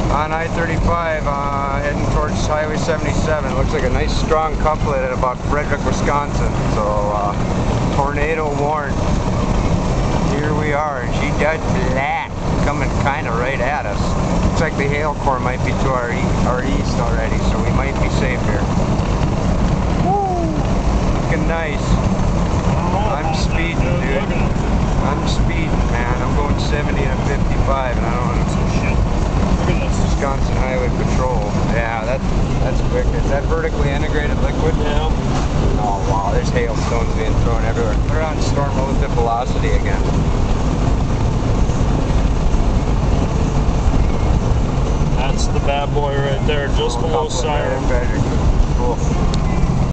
on I-35 heading towards Highway 77. Looks like a nice strong couplet at about Frederick, Wisconsin. So tornado warned. Here we are, and she does black, coming kind of right at us. Looks like the hail core might be to our east already, so we might be safe here. Woo! Looking nice. I'm speeding, dude. I'm speeding, man. I'm going 70 and 55, and I don't want to. Wisconsin Highway Patrol. Yeah, that's quick. Is that vertically integrated liquid? Yeah. Oh wow, there's hailstones being thrown everywhere. They're on storm relative velocity again. That's the bad boy right there, just below Siren. Cool.